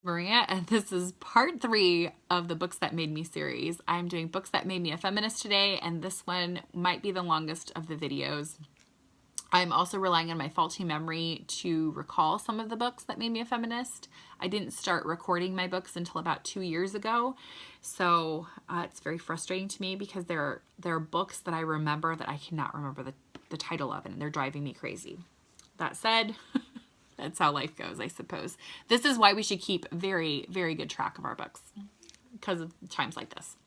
Maria, and this is part 3 of the Books That Made Me series. I'm doing Books That Made Me a Feminist today, and this one might be the longest of the videos. I'm also relying on my faulty memory to recall some of the books that made me a feminist. I didn't start recording my books until about 2 years ago, so it's very frustrating to me because there are books that I remember that I cannot remember the title of, and they're driving me crazy. That said, that's how life goes, I suppose. This is why we should keep very, very good track of our books, because of times like this.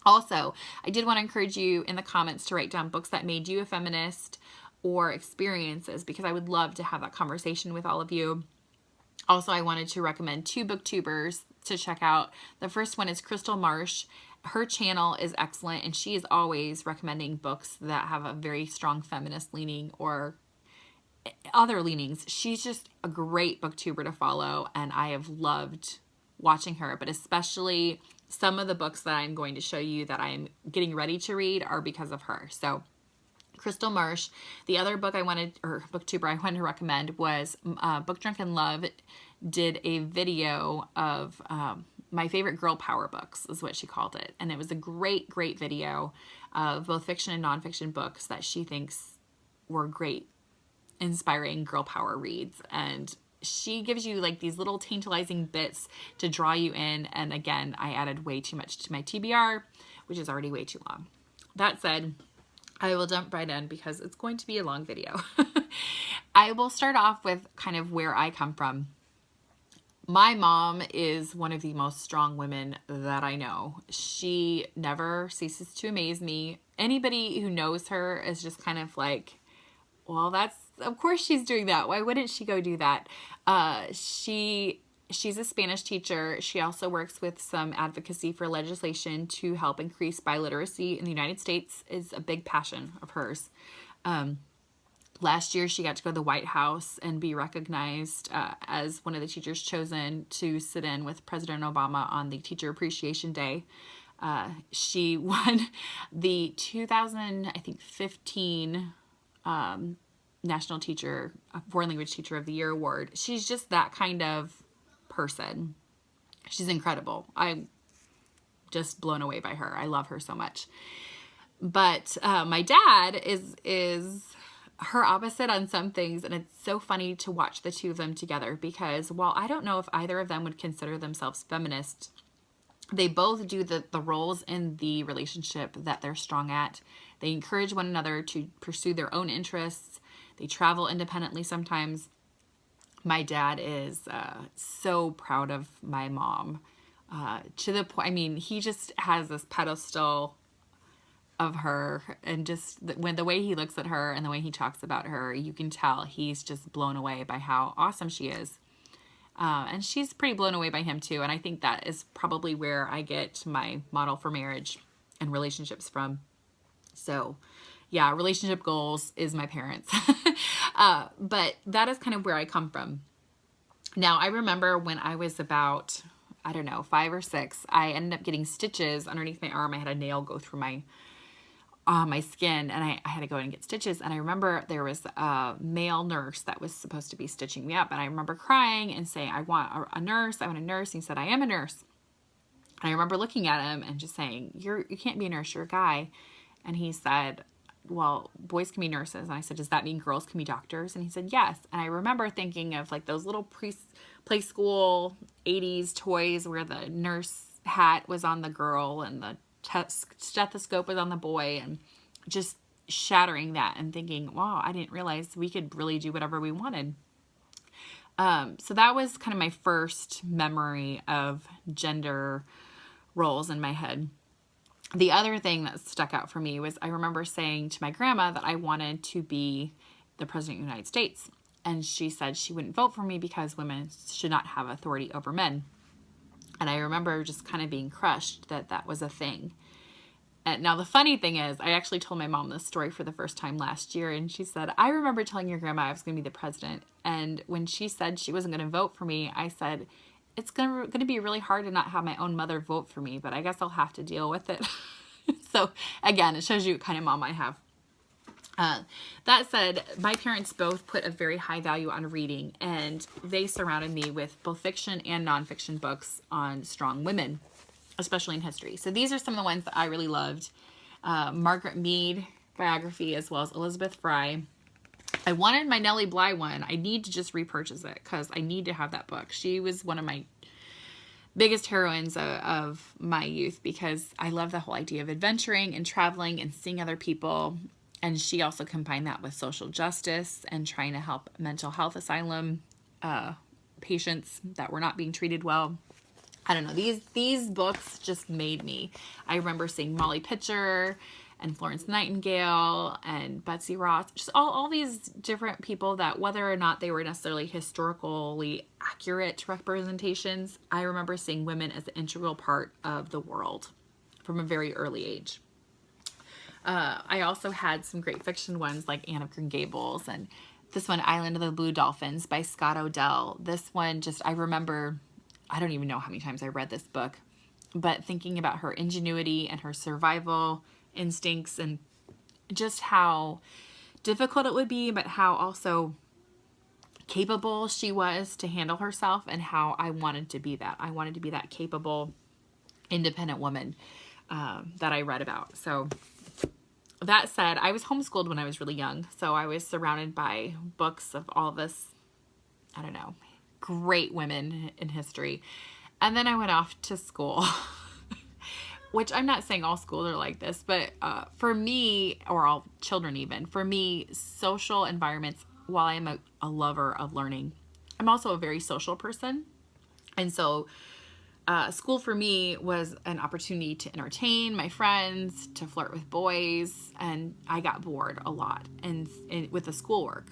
Also, I did want to encourage you in the comments to write down books that made you a feminist or experiences, because I would love to have that conversation with all of you. Also, I wanted to recommend 2 booktubers to check out. The first one is Crystal Marsh. Her channel is excellent, and she is always recommending books that have a very strong feminist leaning or other leanings. She's just a great booktuber to follow, and I have loved watching her, but especially some of the books that I'm going to show you that I'm getting ready to read are because of her. So Crystal Marsh. The other book booktuber I wanted to recommend was Book Drunk in Love did a video of my favorite girl power books, is what she called it. And it was a great, great video of both fiction and nonfiction books that she thinks were great, inspiring girl power reads. And she gives you like these little tantalizing bits to draw you in. And again, I added way too much to my TBR, which is already way too long. That said, I will jump right in because it's going to be a long video. I will start off with kind of where I come from. My mom is one of the most strong women that I know. She never ceases to amaze me. Anybody who knows her is just kind of like, well, of course she's doing that. Why wouldn't she go do that? She's a Spanish teacher. She also works with some advocacy for legislation to help increase biliteracy in the United States. Is a big passion of hers. Last year, she got to go to the White House and be recognized as one of the teachers chosen to sit in with President Obama on the Teacher Appreciation Day. She won the 2015 National Foreign Language Teacher of the Year award. She's just that kind of person. She's incredible. I'm just blown away by her. I love her so much. But my dad is her opposite on some things, and it's so funny to watch the two of them together because while I don't know if either of them would consider themselves feminist, they both do the roles in the relationship that they're strong at. They encourage one another to pursue their own interests. They travel independently sometimes. My dad is so proud of my mom to the point, I mean, he just has this pedestal of her, and just when the way he looks at her and the way he talks about her, you can tell he's just blown away by how awesome she is. And she's pretty blown away by him too. And I think that is probably where I get my model for marriage and relationships from. So yeah, relationship goals is my parents. But that is kind of where I come from. Now, I remember when I was about, I don't know, 5 or 6, I ended up getting stitches underneath my arm. I had a nail go through my skin, and I had to go in and get stitches. And I remember there was a male nurse that was supposed to be stitching me up. And I remember crying and saying, I want a nurse. I want a nurse. And he said, I am a nurse. And I remember looking at him and just saying, you can't be a nurse. You're a guy. And he said, well, boys can be nurses. And I said, does that mean girls can be doctors? And he said, yes. And I remember thinking of like those little play school 80s toys where the nurse hat was on the girl and the stethoscope was on the boy, and just shattering that and thinking, wow, I didn't realize we could really do whatever we wanted. So that was kind of my first memory of gender roles in my head. The other thing that stuck out for me was I remember saying to my grandma that I wanted to be the president of the United States. And she said she wouldn't vote for me because women should not have authority over men. And I remember just kind of being crushed that that was a thing. And now the funny thing is, I actually told my mom this story for the first time last year. And she said, I remember telling your grandma I was going to be the president. And when she said she wasn't going to vote for me, I said, it's going to be really hard to not have my own mother vote for me, but I guess I'll have to deal with it. So again, it shows you what kind of mom I have. That said, my parents both put a very high value on reading, and they surrounded me with both fiction and nonfiction books on strong women, especially in history. So these are some of the ones that I really loved. Margaret Mead biography, as well as Elizabeth Fry. I wanted my Nellie Bly one. I need to just repurchase it because I need to have that book. She was one of my biggest heroines of my youth because I love the whole idea of adventuring and traveling and seeing other people. And she also combined that with social justice and trying to help mental health asylum patients that were not being treated well. I don't know. These books just made me. I remember seeing Molly Pitcher and Florence Nightingale and Betsy Ross, just all these different people that, whether or not they were necessarily historically accurate representations, I remember seeing women as an integral part of the world from a very early age. I also had some great fiction ones like Anne of Green Gables, and this one, Island of the Blue Dolphins by Scott Odell. This one, just, I remember, I don't even know how many times I read this book, but thinking about her ingenuity and her survival instincts and just how difficult it would be, but how also capable she was to handle herself, and how I wanted to be that. I wanted to be that capable, independent woman that I read about. So that said, I was homeschooled when I was really young, so I was surrounded by books of all this, I don't know, great women in history. And then I went off to school, which I'm not saying all schools are like this, but for me, or all children even, for me, social environments, while I am a lover of learning, I'm also a very social person. And so school for me was an opportunity to entertain my friends, to flirt with boys, and I got bored a lot and with the schoolwork.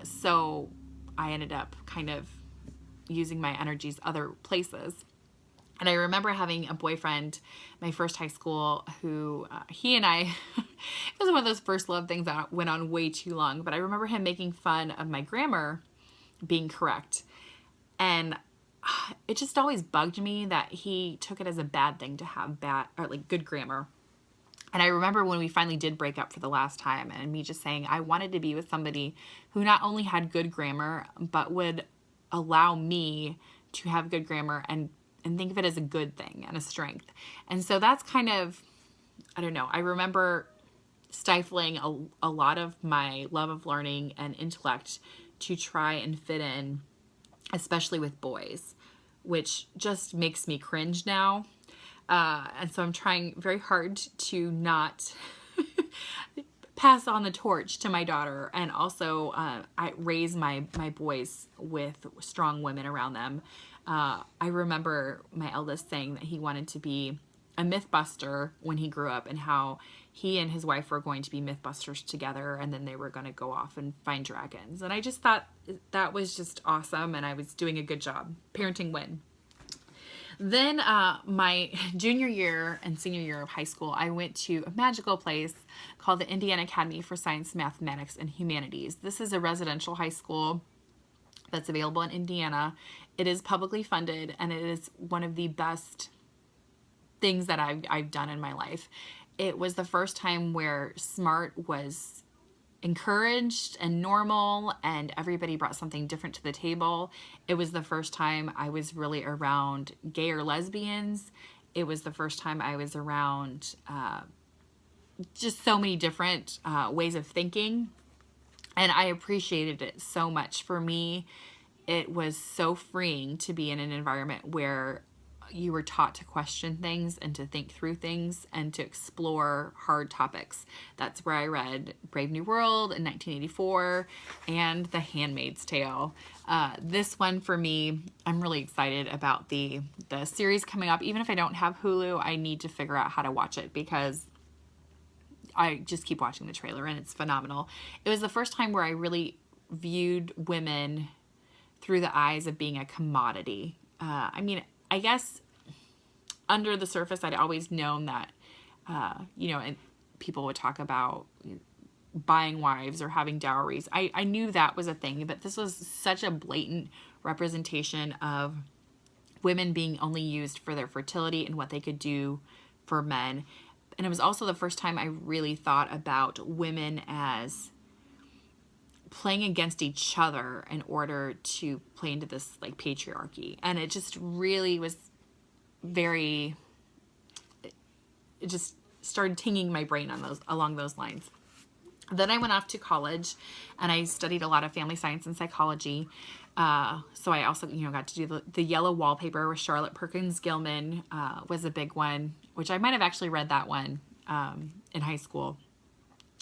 So I ended up kind of using my energies other places. And I remember having a boyfriend, my first high school, who he and I, it was one of those first love things that went on way too long, but I remember him making fun of my grammar being correct. And it just always bugged me that he took it as a bad thing to have bad or like good grammar. And I remember when we finally did break up for the last time, and me just saying I wanted to be with somebody who not only had good grammar, but would allow me to have good grammar and think of it as a good thing and a strength. And so that's kind of, I don't know, I remember stifling a lot of my love of learning and intellect to try and fit in, especially with boys, which just makes me cringe now. And so I'm trying very hard to not pass on the torch to my daughter, and also I raise my boys with strong women around them. I remember my eldest saying that he wanted to be a Mythbuster when he grew up, and how he and his wife were going to be Mythbusters together, and then they were going to go off and find dragons. And I just thought that was just awesome, and I was doing a good job. Parenting win. Then my junior year and senior year of high school, I went to a magical place called the Indiana Academy for Science, Mathematics, and Humanities. This is a residential high school that's available in Indiana. It is publicly funded, and it is one of the best things that I've done in my life. It was the first time where smart was encouraged and normal, and everybody brought something different to the table. It was the first time I was really around gay or lesbians. It was the first time I was around just so many different ways of thinking, and I appreciated it so much. For me, it was so freeing to be in an environment where you were taught to question things and to think through things and to explore hard topics. That's where I read Brave New World in 1984 and The Handmaid's Tale. This one for me, I'm really excited about the series coming up. Even if I don't have Hulu, I need to figure out how to watch it because I just keep watching the trailer and it's phenomenal. It was the first time where I really viewed women through the eyes of being a commodity. I mean, I guess under the surface, I'd always known that, and people would talk about buying wives or having dowries. I knew that was a thing, but this was such a blatant representation of women being only used for their fertility and what they could do for men. And it was also the first time I really thought about women as playing against each other in order to play into this like patriarchy. And it just really was very, it just started tinging my brain on those, along those lines. Then I went off to college and I studied a lot of family science and psychology. So I also, got to do the Yellow Wallpaper with Charlotte Perkins Gilman, was a big one, which I might have actually read that one, in high school.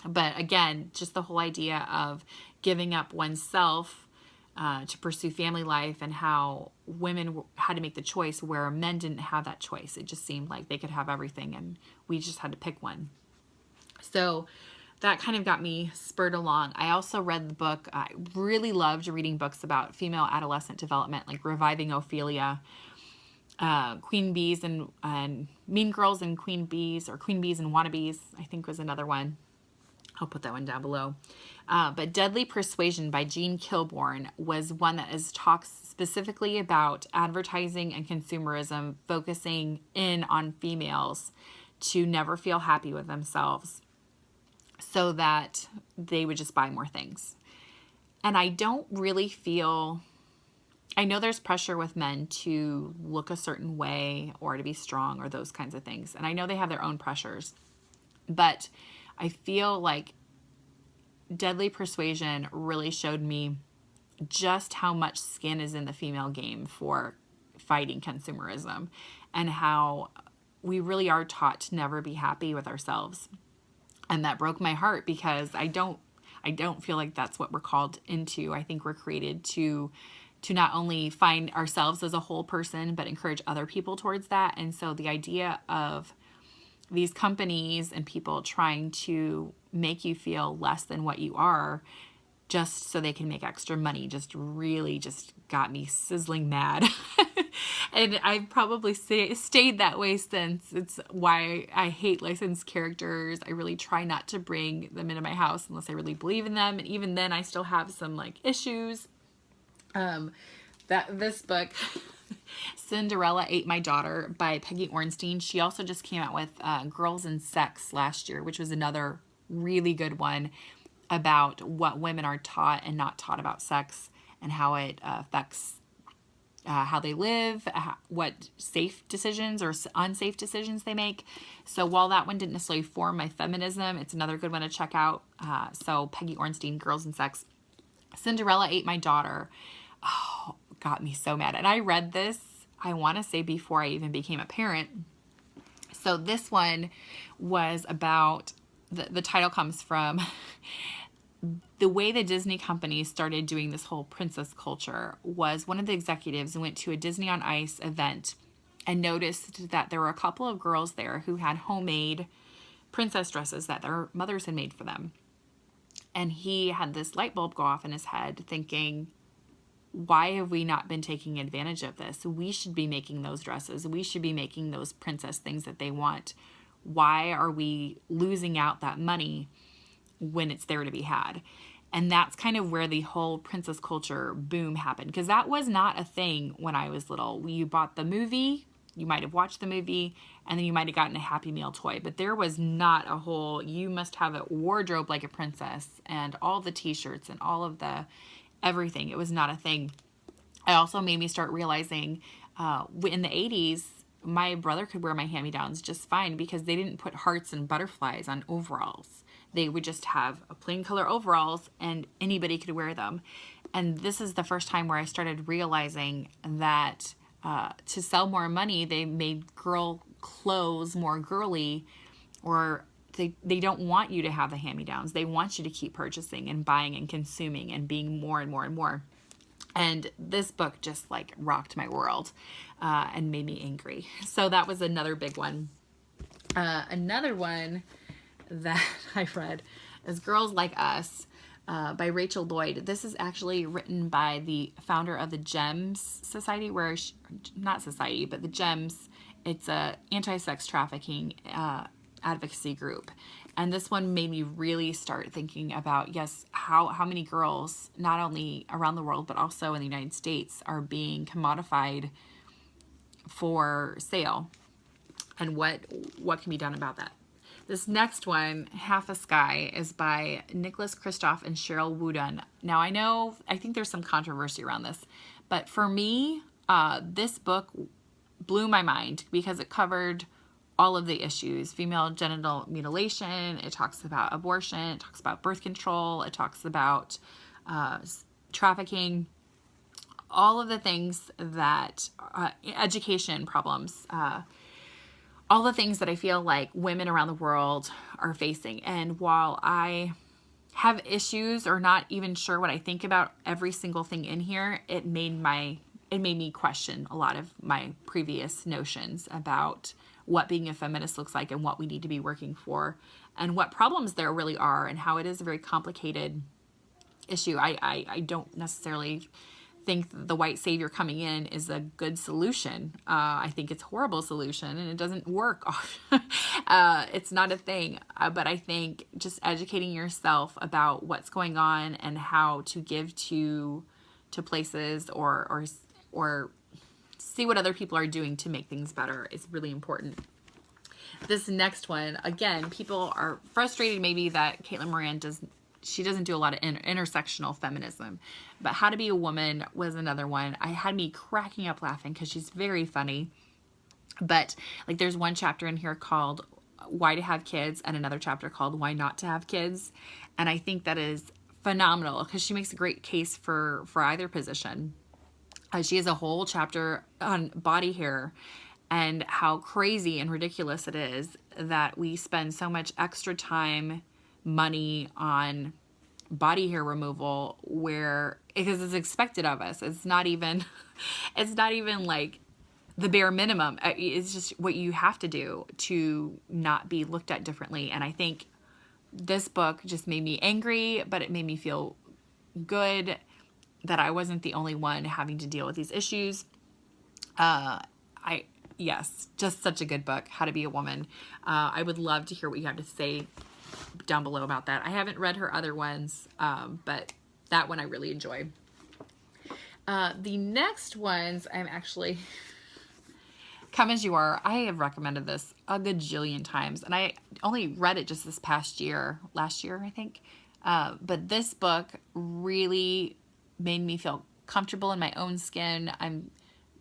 But again, just the whole idea of giving up oneself, to pursue family life, and how women had to make the choice where men didn't have that choice. It just seemed like they could have everything and we just had to pick one. So that kind of got me spurred along. I also read the book. I really loved reading books about female adolescent development, like Reviving Ophelia, Queen Bees and Mean Girls and Queen Bees, or Queen Bees and Wannabes, I think was another one. I'll put that one down below. But Deadly Persuasion by Jean Kilbourne was one that talks specifically about advertising and consumerism, focusing in on females to never feel happy with themselves so that they would just buy more things. And I don't really feel, I know there's pressure with men to look a certain way or to be strong or those kinds of things. And I know they have their own pressures, but I feel like Deadly Persuasion really showed me just how much skin is in the female game for fighting consumerism, and how we really are taught to never be happy with ourselves. And that broke my heart, because I don't feel like that's what we're called into. I think we're created to not only find ourselves as a whole person, but encourage other people towards that. And so the idea of these companies and people trying to make you feel less than what you are just so they can make extra money just really just got me sizzling mad. And I've probably stayed that way since. It's why I hate licensed characters. I really try not to bring them into my house unless I really believe in them. And even then I still have some like issues. This book, Cinderella Ate My Daughter by Peggy Ornstein. She also just came out with Girls and Sex last year, which was another really good one about what women are taught and not taught about sex, and how it affects how they live, what safe decisions or unsafe decisions they make. So while that one didn't necessarily form my feminism, it's another good one to check out. So Peggy Ornstein, Girls and Sex. Cinderella Ate My Daughter. Oh, got me so mad. And I read this, I want to say, before I even became a parent. So this one was about, the title comes from the way the Disney company started doing this whole princess culture. Was one of the executives went to a Disney on Ice event and noticed that there were a couple of girls there who had homemade princess dresses that their mothers had made for them. And he had this light bulb go off in his head, thinking, why have we not been taking advantage of this? We should be making those dresses. We should be making those princess things that they want. Why are we losing out that money when it's there to be had? And that's kind of where the whole princess culture boom happened, because that was not a thing when I was little. You bought the movie, you might have watched the movie, and then you might have gotten a Happy Meal toy. But there was not a whole, you must have a wardrobe like a princess and all the t-shirts and all of the everything. It was not a thing. It also made me start realizing in the 80s, my brother could wear my hand-me-downs just fine because they didn't put hearts and butterflies on overalls. They would just have a plain color overalls and anybody could wear them. And this is the first time where I started realizing that to sell more money, they made girl clothes more girly, or they don't want you to have the hand-me-downs. They want you to keep purchasing and buying and consuming and being more and more and more. And this book just like rocked my world and made me angry. So that was another big one. Another one that I read is Girls Like Us by Rachel Lloyd. This is actually written by the founder of the GEMS Society, where not society, but the GEMS. It's a anti-sex trafficking advocacy group. And this one made me really start thinking about, yes, how many girls, not only around the world, but also in the United States, are being commodified for sale, and what can be done about that. This next one, Half a Sky, is by Nicholas Kristof and Cheryl Wooden. Now, I think there's some controversy around this, but for me, this book blew my mind because it covered all of the issues. Female genital mutilation, it talks about abortion, it talks about birth control, it talks about trafficking, all of the things that, education problems, all the things that I feel like women around the world are facing. And while I have issues or not even sure what I think about every single thing in here, it made me question a lot of my previous notions about what being a feminist looks like and what we need to be working for and what problems there really are and how it is a very complicated issue. I don't necessarily think the white savior coming in is a good solution. I think it's a horrible solution and it doesn't work. It's not a thing. But I think just educating yourself about what's going on and how to give to places or see what other people are doing to make things better is really important. This next one, again, people are frustrated maybe that Caitlin Moran doesn't do a lot of intersectional feminism, but How to Be a Woman was another one. I had me cracking up laughing because she's very funny. But like, there's one chapter in here called Why to Have Kids and another chapter called Why Not to Have Kids. And I think that is phenomenal because she makes a great case for either position. She has a whole chapter on body hair and how crazy and ridiculous it is that we spend so much extra time, money on body hair removal because it's expected of us. It's not even like the bare minimum. It's just what you have to do to not be looked at differently. And I think this book just made me angry, but it made me feel good that I wasn't the only one having to deal with these issues. Yes, just such a good book, How to Be a Woman. I would love to hear what you have to say down below about that. I haven't read her other ones, but that one I really enjoy. The next ones I'm actually, Come As You Are. I have recommended this a gajillion times, and I only read it just this past year, last year, I think. But this book really made me feel comfortable in my own skin. I'm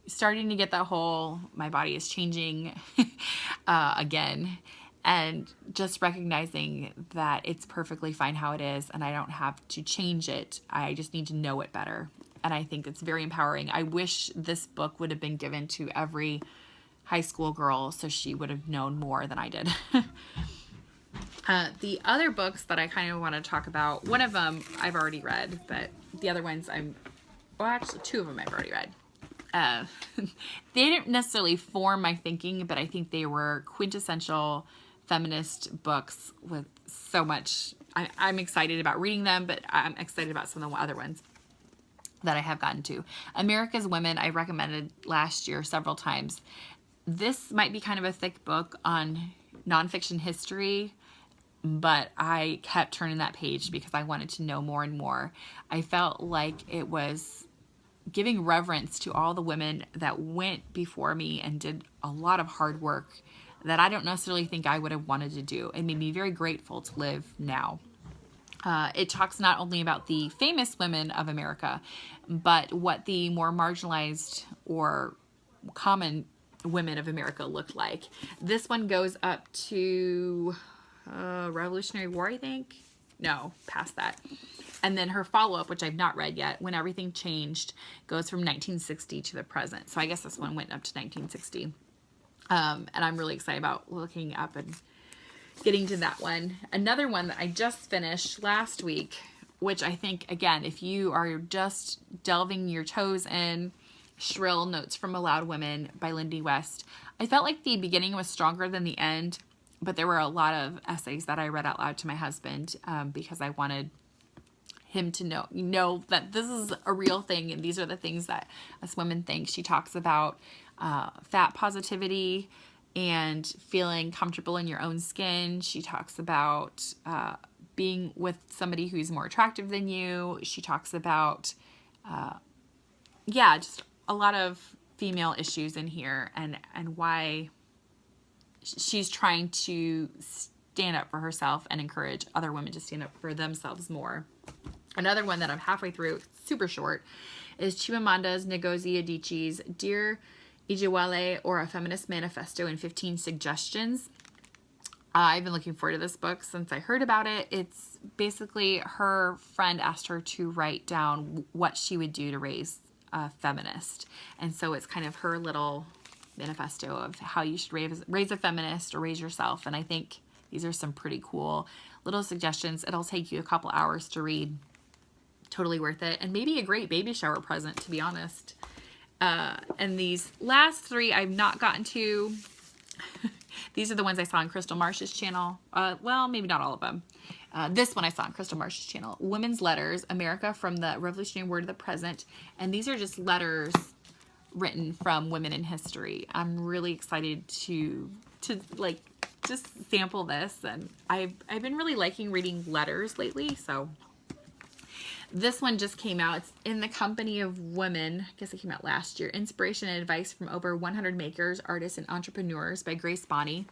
starting to get that whole, my body is changing again. And just recognizing that it's perfectly fine how it is and I don't have to change it. I just need to know it better. And I think it's very empowering. I wish this book would have been given to every high school girl so she would have known more than I did. The other books that I kind of want to talk about, one of them I've already read, but the other ones actually two of them I've already read. They didn't necessarily form my thinking, but I think they were quintessential feminist books with so much. I'm excited about reading them, but I'm excited about some of the other ones that I have gotten to. America's Women, I recommended last year several times. This might be kind of a thick book on nonfiction history, but I kept turning that page because I wanted to know more and more. I felt like it was giving reverence to all the women that went before me and did a lot of hard work that I don't necessarily think I would have wanted to do. It made me very grateful to live now. It talks not only about the famous women of America, but what the more marginalized or common women of America looked like. This one goes up to Revolutionary War, I think. No, past that. And then her follow-up, which I've not read yet, When Everything Changed, goes from 1960 to the present. So I guess this one went up to 1960. And I'm really excited about looking up and getting to that one. Another one that I just finished last week, which I think, again, if you are just delving your toes in, Shrill Notes from a Loud Women by Lindy West. I felt like the beginning was stronger than the end, but there were a lot of essays that I read out loud to my husband because I wanted him to know that this is a real thing and these are the things that us women think. She talks about fat positivity and feeling comfortable in your own skin. She talks about being with somebody who's more attractive than you. She talks about, just a lot of female issues in here and why she's trying to stand up for herself and encourage other women to stand up for themselves more. Another one that I'm halfway through, super short, is Chimamanda Ngozi Adichie's Dear Ijewale, or A Feminist Manifesto in 15 Suggestions. I've been looking forward to this book since I heard about it. It's basically her friend asked her to write down what she would do to raise a feminist. And so it's kind of her little manifesto of how you should raise a feminist or raise yourself. And I think these are some pretty cool little suggestions. It'll take you a couple hours to read. Totally worth it. And maybe a great baby shower present, to be honest. And these last three I've not gotten to. These are the ones I saw on Crystal Marsh's channel. Well, maybe not all of them. This one I saw on Crystal Marsh's channel. Women's Letters, America from the Revolutionary War to the Present. And these are just letters written from women in history. I'm really excited to like just sample this. And I've been really liking reading letters lately. So this one just came out. It's In the Company of Women. I guess it came out last year. Inspiration and Advice from Over 100 Makers, Artists, and Entrepreneurs by Grace Bonney.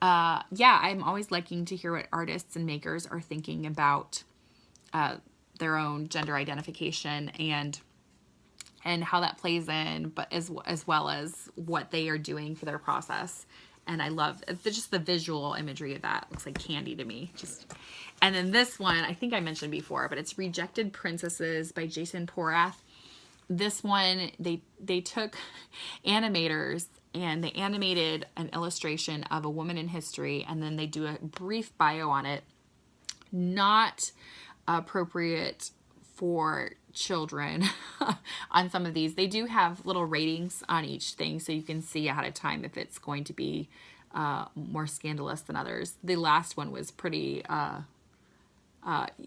Yeah, I'm always liking to hear what artists and makers are thinking about their own gender identification and how that plays in, but as well as what they are doing for their process. And I love just the visual imagery of that. It looks like candy to me. And then this one, I think I mentioned before, but it's Rejected Princesses by Jason Porath. This one, they took animators and they animated an illustration of a woman in history, and then they do a brief bio on it. Not appropriate for children on some of these. They do have little ratings on each thing, so you can see ahead of time if it's going to be more scandalous than others. The last one was pretty...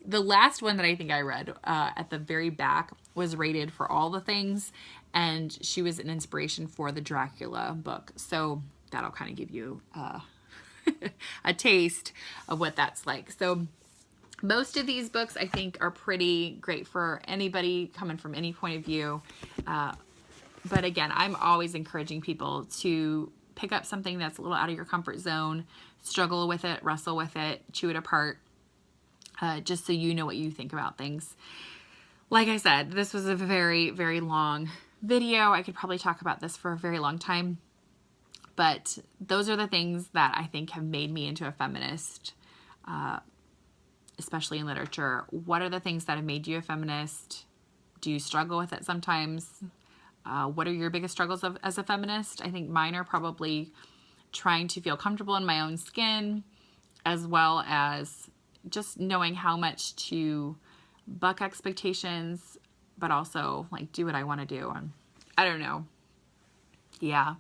the last one that I think I read at the very back was rated for all the things, and she was an inspiration for the Dracula book. So that'll kind of give you a taste of what that's like. So most of these books I think are pretty great for anybody coming from any point of view. But again, I'm always encouraging people to pick up something that's a little out of your comfort zone, struggle with it, wrestle with it, chew it apart. Just so you know what you think about things. Like I said, this was a very, very long video. I could probably talk about this for a very long time. But those are the things that I think have made me into a feminist, especially in literature. What are the things that have made you a feminist? Do you struggle with it sometimes? What are your biggest struggles as a feminist? I think mine are probably trying to feel comfortable in my own skin, as well as just knowing how much to buck expectations, but also like do what I want to do. And I don't know. Yeah,